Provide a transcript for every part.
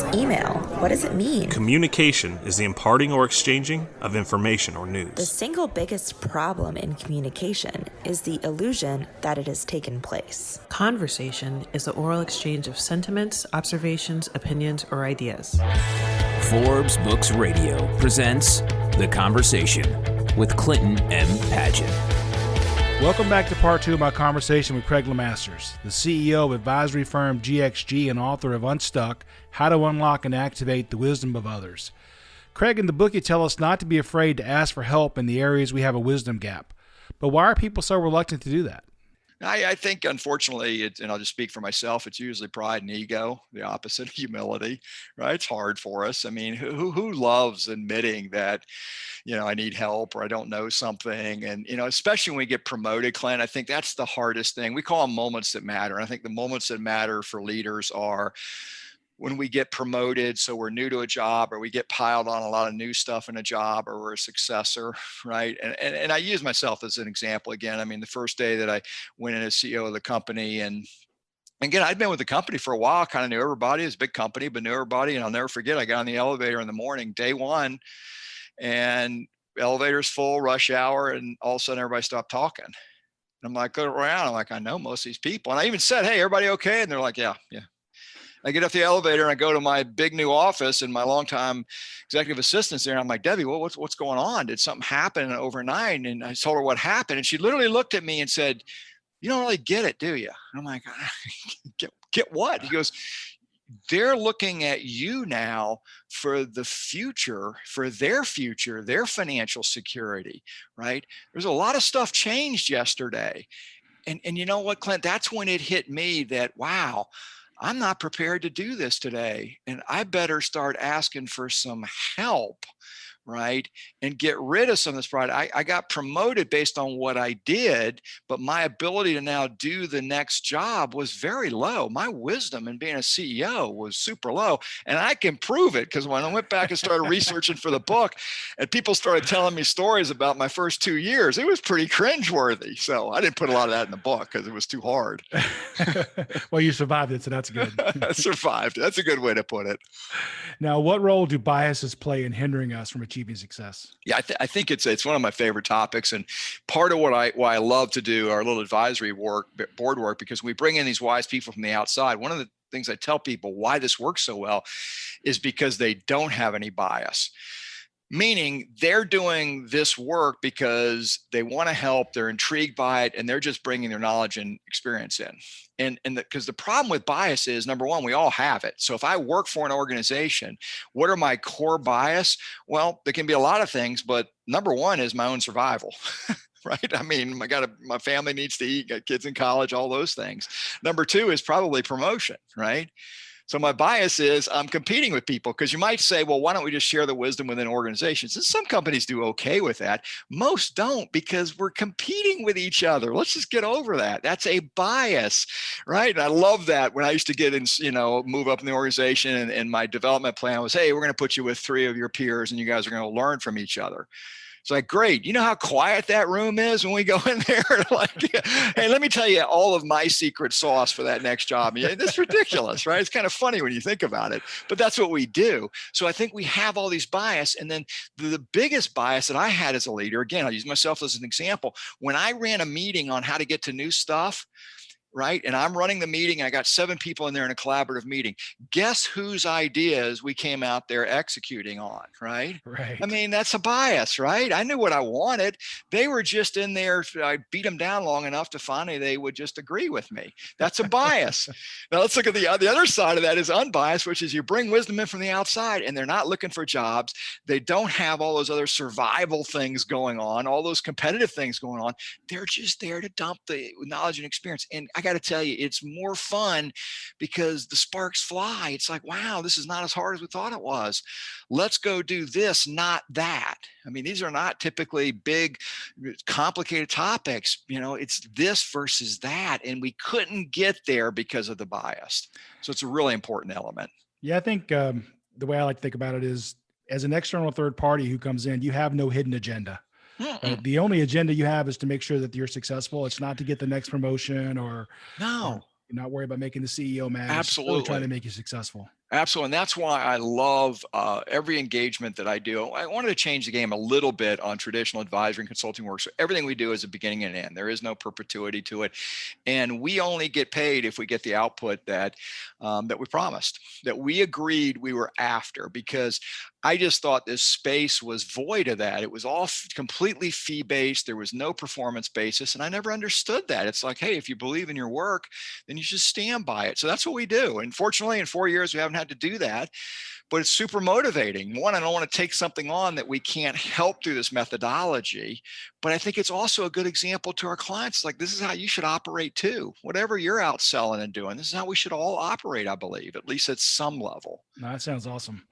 this email? What does it mean? Communication is the imparting or exchanging of information or news. The single biggest problem in communication is the illusion that it has taken place. Conversation is the oral exchange of sentiments, observations, opinions, or ideas. Forbes Books Radio presents The Conversation with Clinton M. Padgett. Welcome back to part 2 of my conversation with Craig LeMasters, the CEO of advisory firm GXG and author of Unstuck, How to Unlock and Activate the Wisdom of Others. Craig, in the book you tell us not to be afraid to ask for help in the areas we have a wisdom gap. But why are people so reluctant to do that? I think, unfortunately, and I'll just speak for myself, it's usually pride and ego, the opposite of humility, right? It's hard for us. I mean, who loves admitting that, I need help or I don't know something? And, especially when we get promoted, Clint, I think that's the hardest thing. We call them moments that matter. And I think the moments that matter for leaders are when we get promoted, so we're new to a job, or we get piled on a lot of new stuff in a job, or we're a successor, right? And I use myself as an example again. I mean, the first day that I went in as CEO of the company, and again, I'd been with the company for a while, kind of knew everybody. It was a big company, but knew everybody. And I'll never forget, I got on the elevator in the morning, day one, and elevator's full, rush hour, and all of a sudden everybody stopped talking. And I'm like, go around. I'm like, I know most of these people. And I even said, hey, everybody okay? And they're like, yeah. I get off the elevator and I go to my big new office, and my longtime executive assistant's there. And I'm like, Debbie, what's going on? Did something happen overnight? And I told her what happened. And she literally looked at me and said, you don't really get it, do you? And I'm like, get what? He goes, they're looking at you now for the future, for their future, their financial security, right? There's a lot of stuff changed yesterday. And you know what, Clint, that's when it hit me that, wow, I'm not prepared to do this today, and I better start asking for some help, right? And get rid of some of this pride. I got promoted based on what I did, but my ability to now do the next job was very low. My wisdom in being a CEO was super low. And I can prove it, because when I went back and started researching for the book, and people started telling me stories about my first 2 years, it was pretty cringeworthy. So I didn't put a lot of that in the book because it was too hard. Well, you survived it, so that's good. I survived. That's a good way to put it. Now, what role do biases play in hindering us from achieving success? Yeah, I think it's one of my favorite topics, and part of why I love to do our little advisory work, board work, because we bring in these wise people from the outside. One of the things I tell people why this works so well is because they don't have any bias. Meaning they're doing this work because they want to help, they're intrigued by it, and they're just bringing their knowledge and experience in. And because the problem with bias is, number one, we all have it. So if I work for an organization, what are my core bias? Well, there can be a lot of things, but number one is my own survival. Right? I mean, my family needs to eat, got kids in college, all those things. Number two is probably promotion, right? So my bias is I'm competing with people, because you might say, well, why don't we just share the wisdom within organizations? And some companies do okay with that. Most don't, because we're competing with each other. Let's just get over that. That's a bias, right? And I love that when I used to get in, move up in the organization, and my development plan was, hey, we're going to put you with 3 of your peers and you guys are going to learn from each other. It's like, great. You know how quiet that room is when we go in there? Like, hey, let me tell you all of my secret sauce for that next job. It's ridiculous, right? It's kind of funny when you think about it, but that's what we do. So I think we have all these bias. And then the biggest bias that I had as a leader, again, I'll use myself as an example. When I ran a meeting on how to get to new stuff, right? And I'm running the meeting, and I got 7 people in there in a collaborative meeting. Guess whose ideas we came out there executing on, right? Right. I mean, that's a bias, right? I knew what I wanted. They were just in there. I beat them down long enough to finally they would just agree with me. That's a bias. Now let's look at the other side of that is unbiased, which is you bring wisdom in from the outside, and they're not looking for jobs. They don't have all those other survival things going on, all those competitive things going on. They're just there to dump the knowledge and experience. And I got to tell you, it's more fun because the sparks fly. It's like, wow, this is not as hard as we thought it was. Let's go do this, not that. I mean, these are not typically big, complicated topics. It's this versus that. And we couldn't get there because of the bias. So it's a really important element. Yeah, I think the way I like to think about it is, as an external third party who comes in, you have no hidden agenda. The only agenda you have is to make sure that you're successful. It's not to get the next promotion or not worry about making the CEO mad. Absolutely. It's really trying to make you successful. Absolutely. And that's why I love every engagement that I do. I wanted to change the game a little bit on traditional advisory and consulting work. So everything we do is a beginning and end. There is no perpetuity to it. And we only get paid if we get the output that we promised, that we agreed we were after, because I just thought this space was void of that. It was all completely fee-based. There was no performance basis. And I never understood that. It's like, hey, if you believe in your work, then you should stand by it. So that's what we do. And fortunately, in 4 years, we haven't had to do that, but it's super motivating. One, I don't want to take something on that we can't help through this methodology, but I think it's also a good example to our clients. Like, this is how you should operate too. Whatever you're out selling and doing, this is how we should all operate, I believe, at least at some level. No, that sounds awesome.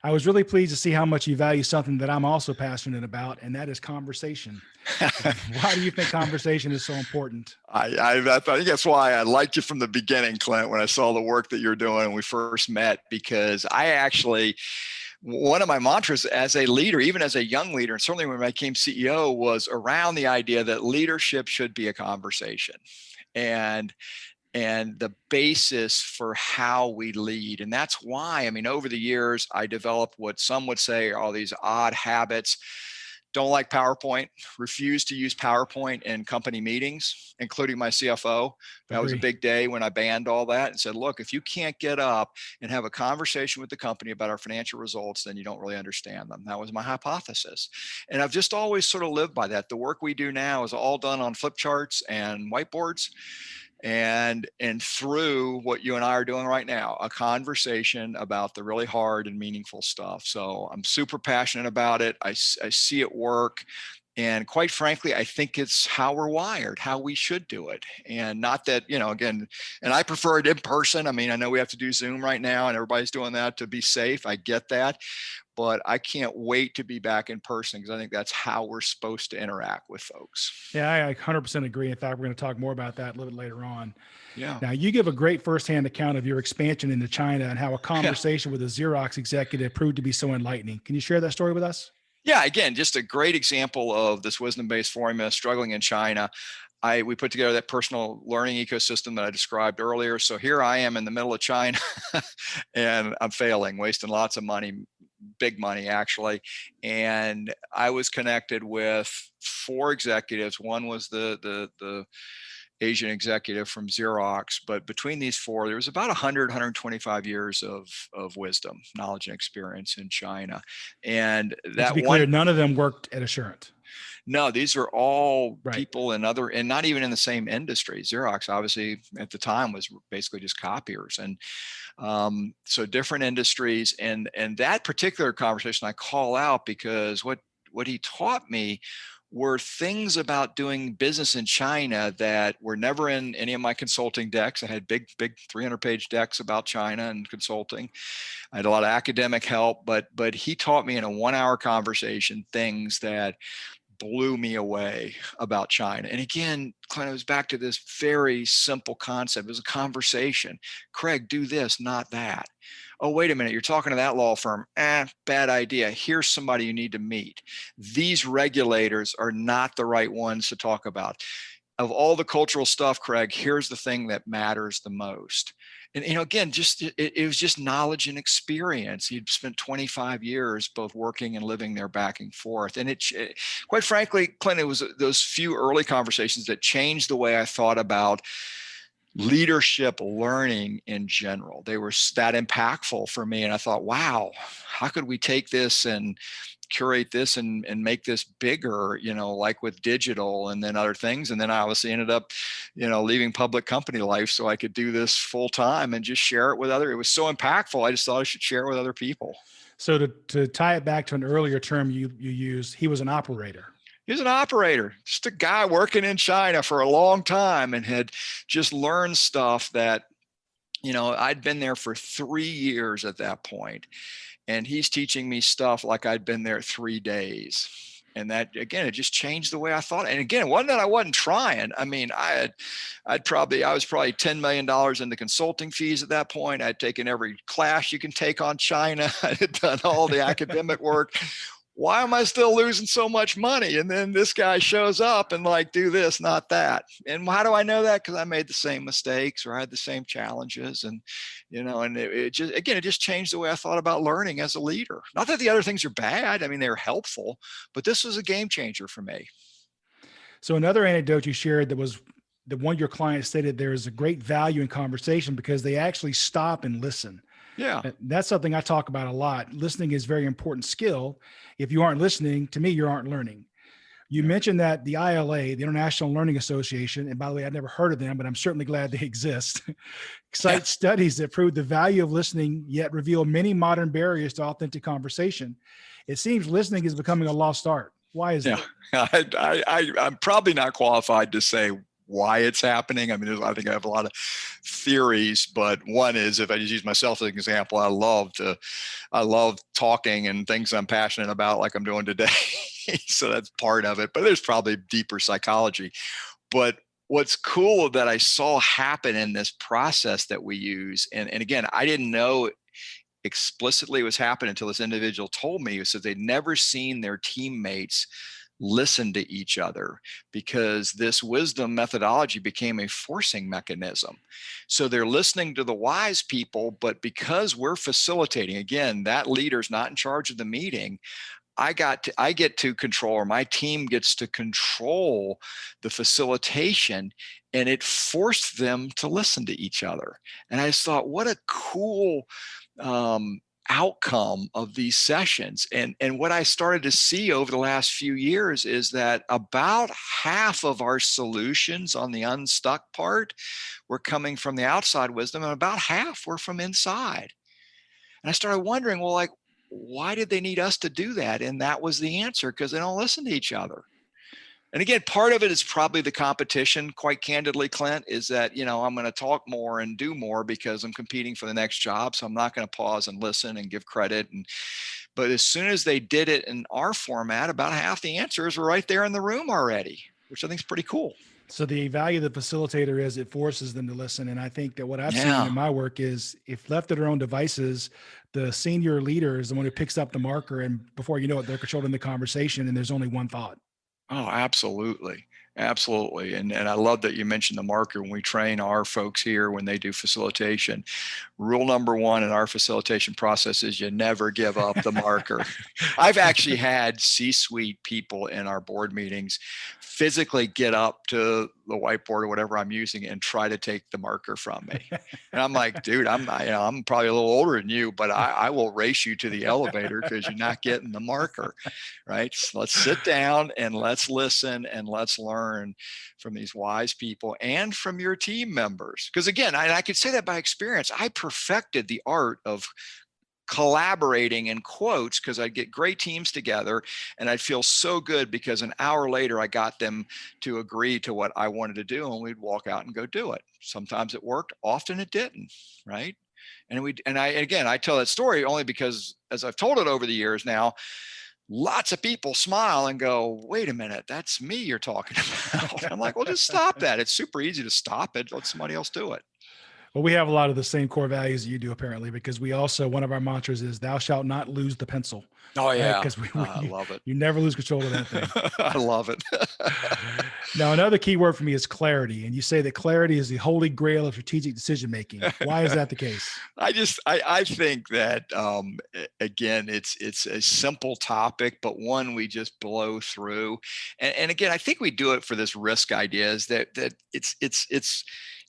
I was really pleased to see how much you value something that I'm also passionate about, and that is conversation. Why do you think conversation is so important? I think that's why I liked you from the beginning, Clint, when I saw the work that you're doing when we first met, because one of my mantras as a leader, even as a young leader, and certainly when I became CEO, was around the idea that leadership should be a conversation. And the basis for how we lead. And that's why, I mean, over the years, I developed what some would say are all these odd habits. Don't like PowerPoint, refuse to use PowerPoint in company meetings, including my CFO. That was a big day when I banned all that and said, look, if you can't get up and have a conversation with the company about our financial results, then you don't really understand them. That was my hypothesis. And I've just always sort of lived by that. The work we do now is all done on flip charts and whiteboards. And through what you and I are doing right now, a conversation about the really hard and meaningful stuff. So I'm super passionate about it. I see it work. And quite frankly, I think it's how we're wired, how we should do it. And not that, again, and I prefer it in person. I mean, I know we have to do Zoom right now and everybody's doing that to be safe. I get that. But I can't wait to be back in person, because I think that's how we're supposed to interact with folks. Yeah, I 100% agree. In fact, we're going to talk more about that a little bit later on. Yeah. Now, you give a great firsthand account of your expansion into China and how a conversation with a Xerox executive proved to be so enlightening. Can you share that story with us? Yeah, again, just a great example of this wisdom-based formula struggling in China. We put together that personal learning ecosystem that I described earlier. So here I am in the middle of China and I'm failing, wasting lots of money, big money actually. And I was connected with 4 executives. One was the Asian executive from Xerox, but between these 4, there was about 125 years of wisdom, knowledge, and experience in China. And that, to be clear, none of them worked at Assurant. No, these are all people and not even in the same industry. Xerox, obviously, at the time was basically just copiers, and so different industries. And that particular conversation I call out because what he taught me were things about doing business in China that were never in any of my consulting decks. I had big 300-page decks about China and consulting. I had a lot of academic help, but he taught me in a 1-hour conversation things that blew me away about China. And again, Clint, it was back to this very simple concept. It was a conversation. Craig, do this, not that. Oh, wait a minute, you're talking to that law firm. Bad idea. Here's somebody you need to meet. These regulators are not the right ones to talk about. Of all the cultural stuff, Craig, here's the thing that matters the most. And, again, it was just knowledge and experience. He'd spent 25 years both working and living there back and forth. And quite frankly, Clint, it was those few early conversations that changed the way I thought about leadership learning in general. They were that impactful for me. And I thought, wow, how could we take this and curate this and make this bigger, like with digital and then other things. And then I obviously ended up, leaving public company life so I could do this full time and just share it with it was so impactful. I just thought I should share it with other people. So to tie it back to an earlier term you used, he was an operator. He was an operator, just a guy working in China for a long time and had just learned stuff that, I'd been there for 3 years at that point. And he's teaching me stuff like I'd been there 3 days. And that, again, it just changed the way I thought. And again, it wasn't that I wasn't trying. I mean, I was probably $10 million into consulting fees at that point. I'd taken every class you can take on China. I had done all the academic work. why am I still losing so much money? And then this guy shows up and like, do this, not that. And how do I know that? Because I made the same mistakes or I had the same challenges. And, and it just, again, it just changed the way I thought about learning as a leader. Not that the other things are bad. I mean, they're helpful, but this was a game changer for me. So another anecdote you shared that was that one of your clients stated there is a great value in conversation because they actually stop and listen. Yeah. That's something I talk about a lot. Listening is a very important skill. If you aren't listening, to me, you aren't learning. You mentioned that the ILA, the International Learning Association, and by the way, I've never heard of them, but I'm certainly glad they exist, cites studies that prove the value of listening, yet reveal many modern barriers to authentic conversation. It seems listening is becoming a lost art. Why is that? I'm probably not qualified to say why it's happening. I mean, I think I have a lot of theories, but one is, if I just use myself as an example, I love talking and things I'm passionate about, like I'm doing today. So that's part of it, but there's probably deeper psychology. But what's cool that I saw happen in this process that we use, and again, I didn't know explicitly was happening until this individual told me, so they'd never seen their teammates listen to each other, because this wisdom methodology became a forcing mechanism. So they're listening to the wise people, but because we're facilitating, again, that leader's not in charge of the meeting, I get to control, or my team gets to control the facilitation, and it forced them to listen to each other. And I just thought, what a cool outcome of these sessions. And what I started to see over the last few years is that about half of our solutions on the Unstuck part were coming from the outside wisdom, and about half were from inside. And I started wondering, well, like, why did they need us to do that? And that was the answer, because they don't listen to each other. And again, part of it is probably the competition, quite candidly, Clint, is that, I'm going to talk more and do more because I'm competing for the next job. So I'm not going to pause and listen and give credit. But as soon as they did it in our format, about half the answers were right there in the room already, which I think is pretty cool. So the value of the facilitator is it forces them to listen. And I think that what I've seen in my work is, if left to their own devices, the senior leader is the one who picks up the marker, and before you know it, they're controlling the conversation and there's only one thought. Oh, absolutely. Absolutely. And I love that you mentioned the marker. When we train our folks here, when they do facilitation, rule number one in our facilitation process is you never give up the marker. I've actually had C-suite people in our board meetings physically get up to the whiteboard or whatever I'm using and try to take the marker from me. And I'm like, dude, I'm probably a little older than you, but I will race you to the elevator because you're not getting the marker, right? So let's sit down and let's listen and let's learn from these wise people and from your team members. Because again, I could say that by experience, I perfected the art of collaborating in quotes, because I'd get great teams together and I'd feel so good because an hour later I got them to agree to what I wanted to do, and we'd walk out and go do it. Sometimes it worked, often it didn't, right? And I tell that story only because, as I've told it over the years now, lots of people smile and go, wait a minute, that's me you're talking about. I'm like, well, just stop that. It's super easy to stop it. Let somebody else do it. Well, we have a lot of the same core values that you do, apparently, because we also, one of our mantras is thou shalt not lose the pencil. Oh yeah. Because I love it. You never lose control of that thing. I love it. Now, another key word for me is clarity. And you say that clarity is the holy grail of strategic decision-making. Why is that the case? I think that, again, it's a simple topic, but one we just blow through. And again, I think we do it for this risk idea, is that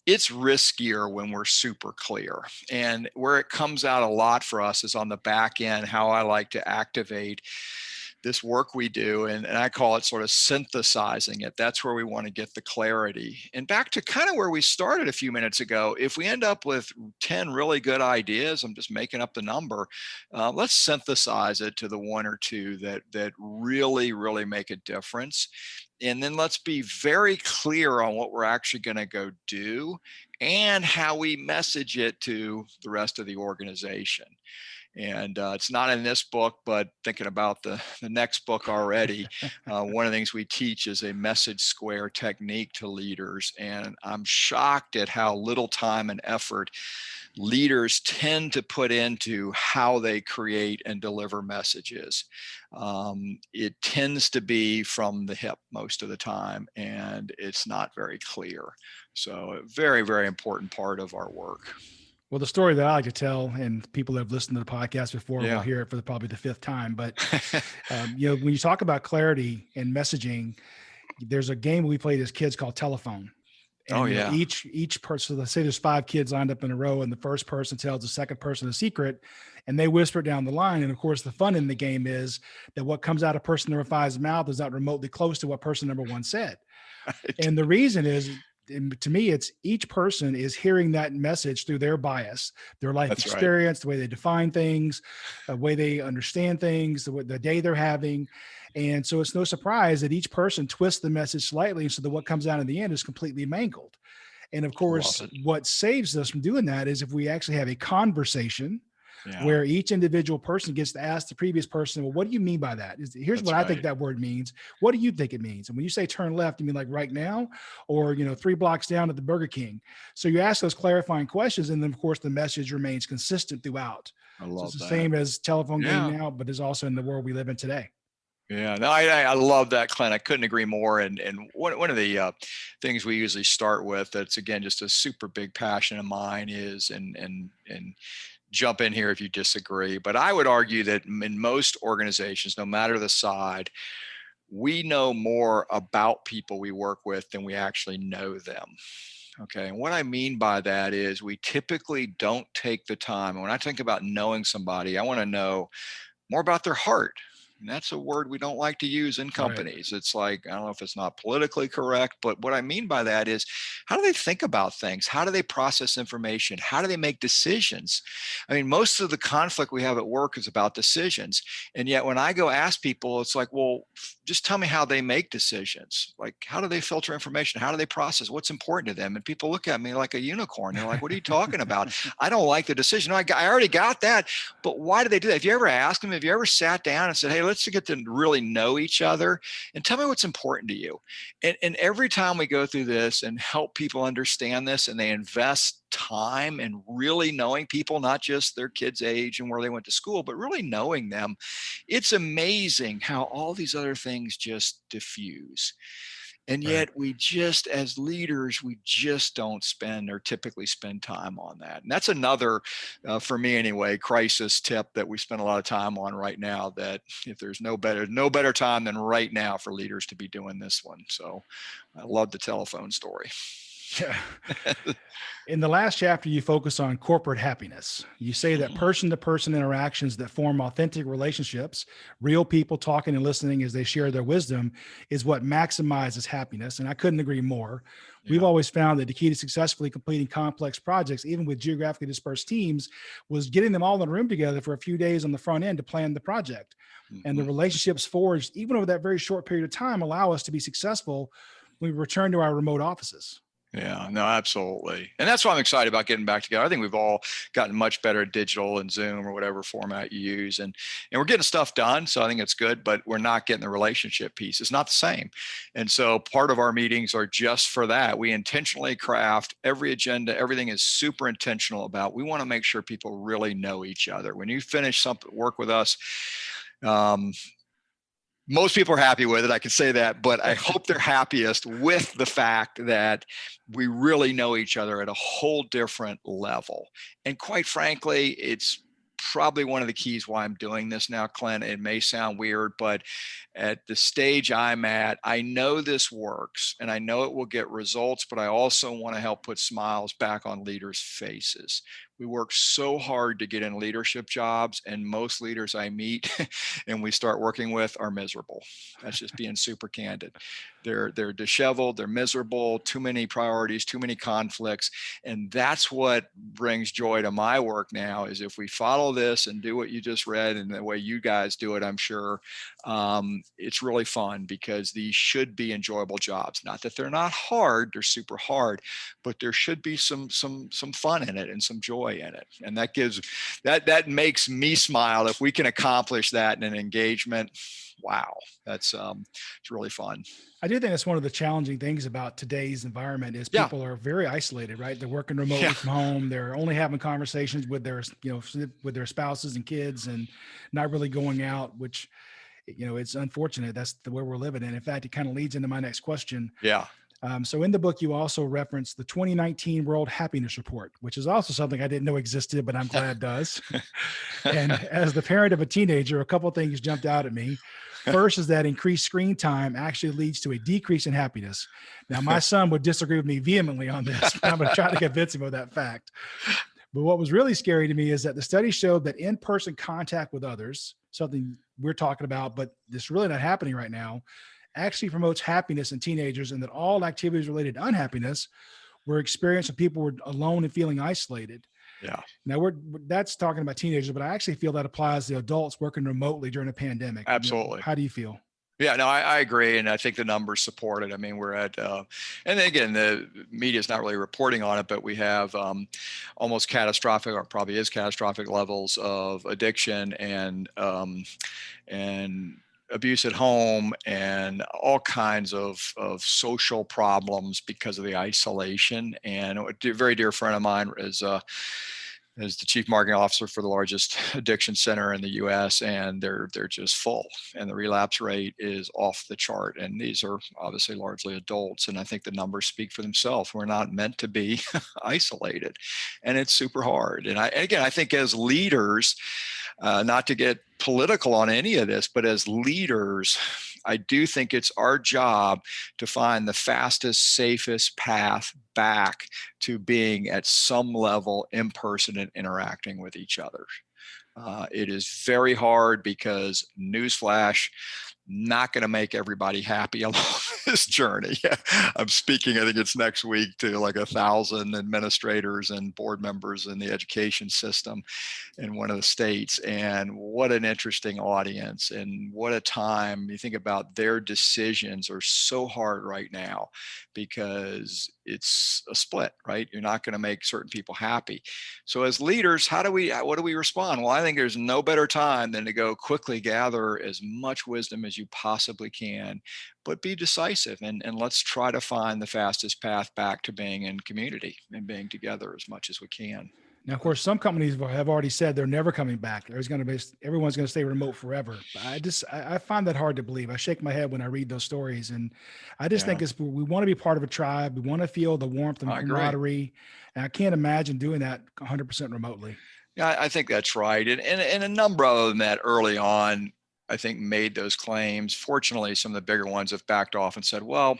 it's riskier when we're super clear. And where it comes out a lot for us is on the back end, how I like to activate this work we do. And I call it sort of synthesizing it. That's where we want to get the clarity. And back to kind of where we started a few minutes ago, if we end up with 10 really good ideas, I'm just making up the number, let's synthesize it to the one or two that really, really make a difference. And then let's be very clear on what we're actually going to go do and how we message it to the rest of the organization. And it's not in this book, but thinking about the next book already, one of the things we teach is a message square technique to leaders. And I'm shocked at how little time and effort leaders tend to put into how they create and deliver messages. It tends to be from the hip most of the time, and it's not very clear. So a very, very important part of our work. Well, the story that I like to tell, and people that have listened to the podcast before will Yeah. hear it for probably the fifth time, but when you talk about clarity and messaging, there's a game we played as kids called telephone. And Oh, yeah. Each person, let's say there's 5 kids lined up in a row, and the first person tells the second person a secret, and they whisper it down the line. And of course, the fun in the game is that what comes out of person number 5's mouth is not remotely close to what person number 1 said. Right. And the reason is, to me, it's each person is hearing that message through their bias, their life That's experience, the way they define things, the way they understand things, the day they're having. And so it's no surprise that each person twists the message slightly so that what comes out in the end is completely mangled. And of course, what saves us from doing that is if we actually have a conversation where each individual person gets to ask the previous person, well, what do you mean by that? Here's what I think that word means. What do you think it means? And when you say turn left, you mean like right now, or 3 blocks down at the Burger King? So you ask those clarifying questions, and then of course the message remains consistent throughout. I love it's the that. same as telephone game now, but is also in the world we live in today. Yeah, no, I love that, Clint. I couldn't agree more. And one of the things we usually start with, that's again just a super big passion of mine, is and jump in here if you disagree, but I would argue that in most organizations, no matter the side, we know more about people we work with than we actually know them. Okay. And what I mean by that is we typically don't take the time. And when I think about knowing somebody, I want to know more about their heart. And that's a word we don't like to use in companies. Right. It's like, I don't know if it's not politically correct, but what I mean by that is, how do they think about things? How do they process information? How do they make decisions? I mean, most of the conflict we have at work is about decisions. And yet when I go ask people, it's like, well, just tell me how they make decisions. Like, how do they filter information? How do they process? What's important to them? And people look at me like a unicorn. They're like, what are you talking about? I don't like the decision. No, I already got that. But why do they do that? If you ever ask them, have you ever sat down and said, hey, let's get to really know each other and tell me what's important to you. And every time we go through this and help people understand this, and they invest time in really knowing people, not just their kids' age and where they went to school, but really knowing them, it's amazing how all these other things just diffuse. And yet we just, as leaders, we just don't spend or typically spend time on that. And that's another, for me anyway, crisis tip that we spend a lot of time on right now, that if there's no better time than right now for leaders to be doing this one. So I love the telephone story. Yeah. In the last chapter, you focus on corporate happiness. You say that person-to-person interactions that form authentic relationships, real people talking and listening as they share their wisdom, is what maximizes happiness. And I couldn't agree more. Yeah. We've always found that the key to successfully completing complex projects, even with geographically dispersed teams, was getting them all in a room together for a few days on the front end to plan the project. And the relationships forged, even over that very short period of time, allow us to be successful when we return to our remote offices. Yeah, no, absolutely. And that's why I'm excited about getting back together. I think we've all gotten much better at digital and Zoom or whatever format you use. And we're getting stuff done. So I think it's good, but we're not getting the relationship piece. It's not the same. And so part of our meetings are just for that. We intentionally craft every agenda. Everything is super intentional about, we want to make sure people really know each other. When you finish work with us, most people are happy with it, I can say that, but I hope they're happiest with the fact that we really know each other at a whole different level. And quite frankly, it's probably one of the keys why I'm doing this now, Clint. It may sound weird, but at the stage I'm at, I know this works and I know it will get results, but I also want to help put smiles back on leaders' faces. We work so hard to get in leadership jobs, and most leaders I meet and we start working with are miserable. That's just being super candid. They're disheveled, they're miserable, too many priorities, too many conflicts. And that's what brings joy to my work now, is if we follow this and do what you just read and the way you guys do it, I'm sure it's really fun, because these should be enjoyable jobs. Not that they're not hard, they're super hard, but there should be some fun in it and some joy joy in it. And that makes me smile. If we can accomplish that in an engagement, wow, it's really fun. I do think that's one of the challenging things about today's environment is people are very isolated, right? They're working remotely from home. They're only having conversations with their, with their spouses and kids, and not really going out, which, it's unfortunate. That's the way we're living. And in fact, it kind of leads into my next question. Yeah. So in the book, you also reference the 2019 World Happiness Report, which is also something I didn't know existed, but I'm glad does. And as the parent of a teenager, a couple of things jumped out at me. First is that increased screen time actually leads to a decrease in happiness. Now, my son would disagree with me vehemently on this, but I'm going to try to convince him of that fact. But what was really scary to me is that the study showed that in-person contact with others, something we're talking about, but it's really not happening right now, actually promotes happiness in teenagers, and that all activities related to unhappiness were experienced when people were alone and feeling isolated. Yeah. Now that's talking about teenagers, but I actually feel that applies to adults working remotely during a pandemic. Absolutely. How do you feel? Yeah, no, I agree. And I think the numbers support it. I mean, we're at, and again, the media is not really reporting on it, but we have almost catastrophic, or probably is catastrophic levels of addiction and abuse at home and all kinds of social problems because of the isolation. And a very dear friend of mine is the chief marketing officer for the largest addiction center in the U.S., and they're just full, and the relapse rate is off the chart. And these are obviously largely adults, and I think the numbers speak for themselves. We're not meant to be isolated, and it's super hard. And I think as leaders, not to get political on any of this, but as leaders, I do think it's our job to find the fastest, safest path back to being at some level in person and interacting with each other. It is very hard because, newsflash, not going to make everybody happy along this journey. I'm speaking, I think it's next week, to like 1,000 administrators and board members in the education system in one of the states. And what an interesting audience, and what a time. You think about their decisions are so hard right now because it's a split, right? You're not going to make certain people happy. So as leaders, what do we respond? Well, I think there's no better time than to go quickly gather as much wisdom as you possibly can, but be decisive, and let's try to find the fastest path back to being in community and being together as much as we can. Now, of course, some companies have already said they're never coming back. Everyone's going to stay remote forever. But I find that hard to believe. I shake my head when I read those stories, and I just think we want to be part of a tribe. We want to feel the warmth and camaraderie, and I can't imagine doing that 100% remotely. Yeah, I think that's right. And a number of them that early on, I think, made those claims. Fortunately, some of the bigger ones have backed off and said, well,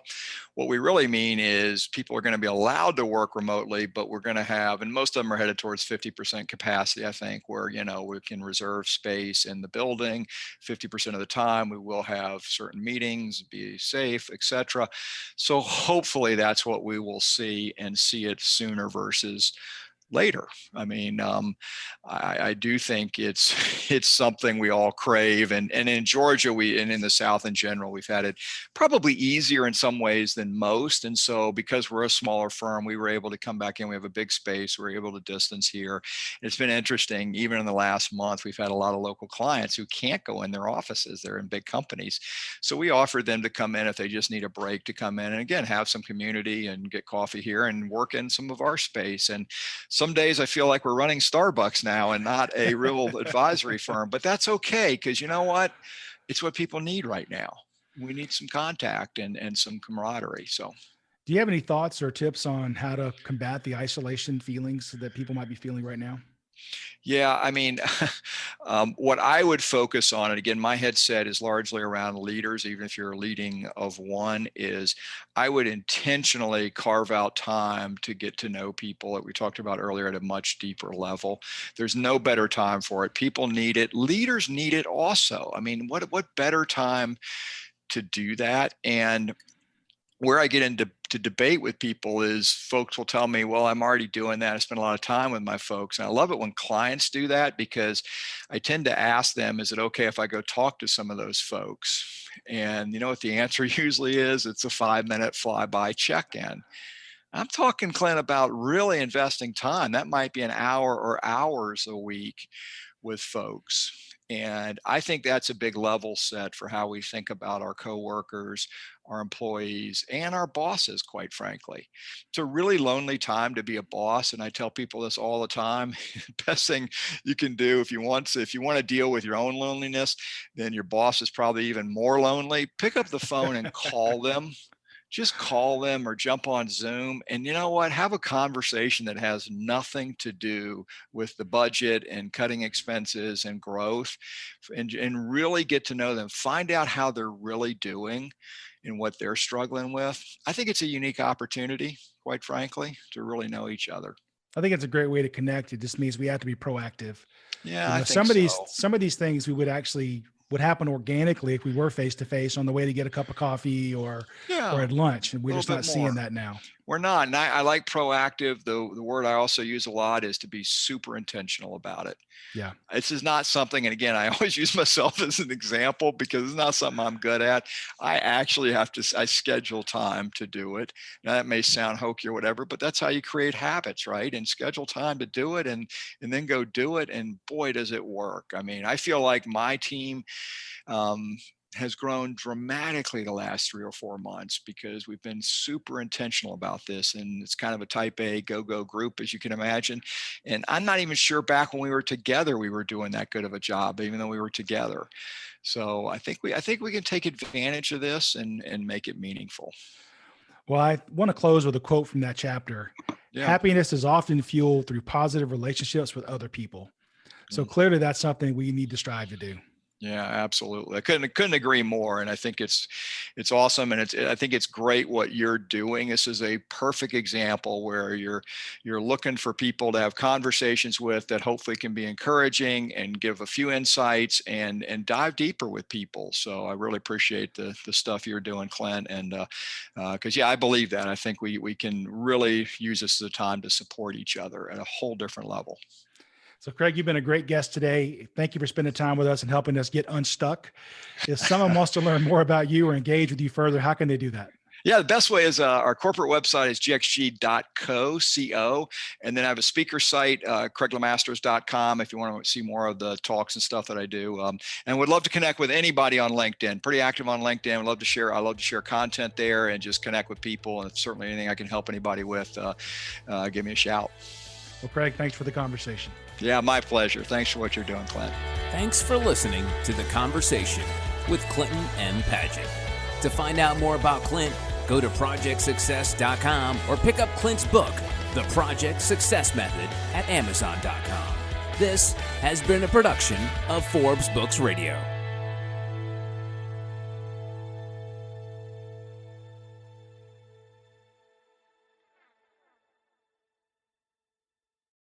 what we really mean is people are going to be allowed to work remotely, but we're going to have, and most of them are headed towards 50% capacity, I think, where, we can reserve space in the building 50% of the time. We will have certain meetings, be safe, etc. So hopefully that's what we will see, and see it sooner versus later. I mean, I do think it's something we all crave, and in Georgia, and in the South in general, we've had it probably easier in some ways than most. And so, because we're a smaller firm, we were able to come back in. We have a big space. We're able to distance here. It's been interesting. Even in the last month, we've had a lot of local clients who can't go in their offices. They're in big companies. So we offered them to come in if they just need a break, to come in and again have some community and get coffee here and work in some of our space. And some days I feel like we're running Starbucks now and not a real advisory firm, but that's okay, because you know what? It's what people need right now. We need some contact and some camaraderie. So, do you have any thoughts or tips on how to combat the isolation feelings that people might be feeling right now? Yeah, I mean, what I would focus on, and again, my headset is largely around leaders, even if you're a leading of one, is I would intentionally carve out time to get to know people that we talked about earlier at a much deeper level. There's no better time for it. People need it. Leaders need it also. I mean, what better time to do that? And where I get into debate with people is folks will tell me, well, I'm already doing that. I spend a lot of time with my folks. And I love it when clients do that, because I tend to ask them, is it okay if I go talk to some of those folks? And you know what the answer usually is? It's a 5-minute flyby check-in. I'm talking, Clint, about really investing time. That might be an hour or hours a week with folks. And I think that's a big level set for how we think about our coworkers, our employees, and our bosses, quite frankly. It's a really lonely time to be a boss. And I tell people this all the time. Best thing you can do if you want to deal with your own loneliness, then your boss is probably even more lonely. Pick up the phone and call them. Just call them or jump on Zoom, and you know what? Have a conversation that has nothing to do with the budget and cutting expenses and growth, and really get to know them. Find out how they're really doing and what they're struggling with. I think it's a unique opportunity, quite frankly, to really know each other. I think it's a great way to connect. It just means we have to be proactive. Yeah, I think so. Some of these things would happen organically if we were face to face on the way to get a cup of coffee or at lunch, and we're just not seeing that now. We're not. And I like proactive. The word I also use a lot is to be super intentional about it. Yeah. This is not something, and again, I always use myself as an example because it's not something I'm good at. I actually I schedule time to do it. Now that may sound hokey or whatever, but that's how you create habits, right? And schedule time to do it and then go do it. And boy, does it work. I mean, I feel like my team, has grown dramatically the last 3 or 4 months because we've been super intentional about this. And it's kind of a type A go group, as you can imagine. And I'm not even sure back when we were together, we were doing that good of a job, even though we were together. So I think we can take advantage of this and make it meaningful. Well, I want to close with a quote from that chapter. Yeah. Happiness is often fueled through positive relationships with other people. So clearly that's something we need to strive to do. Yeah, absolutely. I couldn't agree more. And I think it's awesome. And I think it's great what you're doing. This is a perfect example where you're looking for people to have conversations with that hopefully can be encouraging and give a few insights and dive deeper with people. So I really appreciate the stuff you're doing, Clint. And because I believe that. I think we can really use this as a time to support each other at a whole different level. So Craig, you've been a great guest today. Thank you for spending time with us and helping us get unstuck. If someone wants to learn more about you or engage with you further, how can they do that? Yeah, the best way is our corporate website is gxg.co. And then I have a speaker site, CraigLeMasters.com, if you want to see more of the talks and stuff that I do. And would love to connect with anybody on LinkedIn. Pretty active on LinkedIn. I love to share content there and just connect with people. And certainly anything I can help anybody with, give me a shout. Well, Craig, thanks for the conversation. Yeah, my pleasure. Thanks for what you're doing, Clint. Thanks for listening to The Conversation with Clinton M. Padgett. To find out more about Clint, go to projectsuccess.com or pick up Clint's book, The Project Success Method, at amazon.com. This has been a production of Forbes Books Radio.